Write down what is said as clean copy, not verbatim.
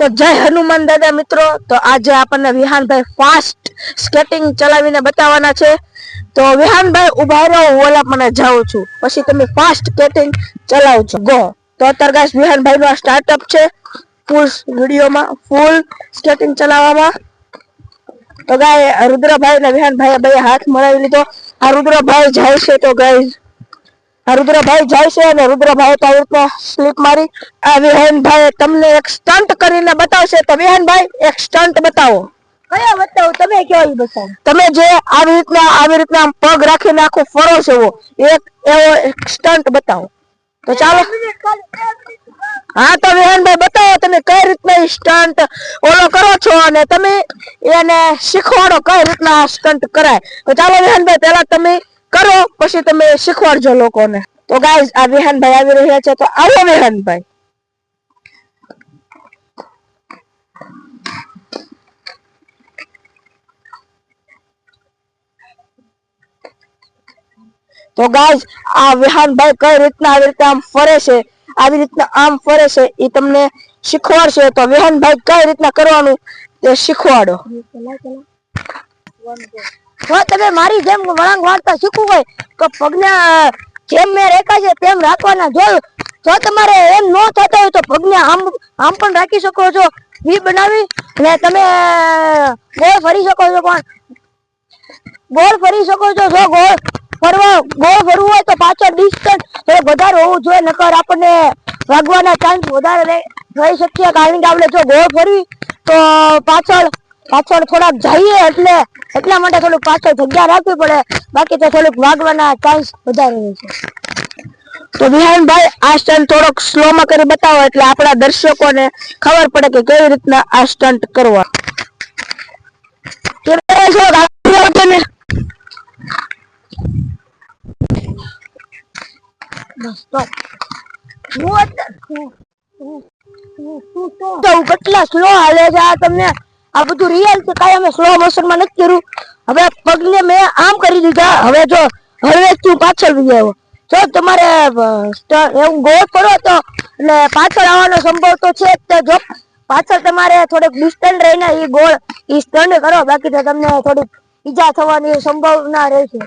તો જય હનુમાન દાદા મિત્રો। તો આજે આપણને વિહાનભાઈ ફાસ્ટ સ્કેટિંગ ચલાવીને બતાવવાના છે। તો વિહાનભાઈ ઉભા રહો, હું ઓલા મને જાઉં છું, પછી તમે ફાસ્ટ સ્કેટિંગ ચલાવજો, ગો। તો અત્યારે ગાઈસ વિહાનભાઈ નો આ સ્ટાર્ટઅપ છે, ફૂલ વિડીયોમાં ફૂલ સ્કેટિંગ ચલાવવામાં। તો ગાય રુદ્રભાઈ ને વિહાનભાઈ બે હાથ મળાવી લીધો। આ રુદ્રભાઈ જાય છે, તો ગાઈસ રુદ્રભાઈ જાય છે અને રુદ્રભાઈ તો આવી રીતના સ્લીપ મારી। આ વિહાનભાઈ તમને એક સ્ટન્ટ કરીને બતાવશે। તો વિહાનભાઈ એક સ્ટન્ટ બતાવો। કયો બતાવો? તમે કયો ઈ બતાવો। તમે જે આવી રીતના પગ રાખીને આખું ફરો છો એક એવો એક સ્ટન્ટ બતાવો। તો ચાલો, હા તો વિહાનભાઈ બતાવો તમે કઈ રીતના સ્ટન્ટ ઓલો કરો છો અને તમે એને શીખવાડો કઈ રીતના સ્ટન્ટ કરાય। તો ચાલો વિહાનભાઈ, પહેલા તમે કરો, પછી તમે શીખવાડજો લોકોને। તો ગાઈઝ આ વિહાનભાઈ આવી રહ્યા છે, તો આવો વિહાનભાઈ। તો ગાઈઝ આ વિહાનભાઈ કઈ રીતના આવી રીતે આમ ફરે છે, આવી રીતના આમ ફરે છે, એ તમને શીખવાડશે। તો વિહાનભાઈ કઈ રીતના કરવાનું તે શીખવાડો। જો તમે મારી જેમ વળાંક વાળતા શીખવું હોય તો પગને જેમ મેં રેખા છે તેમ રાખવાના। જો તમારે એમ ન થતો હોય તો પગને આમ પણ રાખી શકો છો, વી બનાવી અને તમે ગોળ ફરી શકો છો, પણ ગોળ ફરી શકો છો। જો ગોળ ફરવું હોય તો પાછળ ડિસ્ટન્સ વધારે હોવું જોઈએ, નકર આપણને વાગવાના ચાન્સ વધારે રહી શકીએ। કારણ કે આપણે જો ગોળ ફરવી તો પાછળ થોડાક જઈએ એટલા માટે થોડુંક પાછળ જગ્યા રાખવી પડે, બાકી તો થોડુંક વાગવાના ચાન્સ વધારે રહે છે। તો વિહાનભાઈ આ સ્ટન્ટ થોડોક સ્લો માં કરી બતાવો, એટલે આપણા દર્શકોને ખબર પડે કે કેવી રીતના આ સ્ટન્ટ કરવા। કેટલા સ્લો હાલે છે આ તમને આ બધું રિયલ છે, કાંઈ અમે સ્લો મોશન માં નથી કર્યું। હવે પગને મેં આમ કરી દીધા, હવે જો હળવેથી પાછળ લઈ આવ્યો। જો તમારે એવું ગોળ પડો તો એટલે પાછળ આવવાનો સંભવ તો છે જ, જો પાછળ તમારે થોડુંક ડિસ્ટન્સ રહીને એ ગોળ સ્ટન્ટ કરો, બાકી તો તમને થોડીક ઈજા થવાની સંભાવના રહેશે।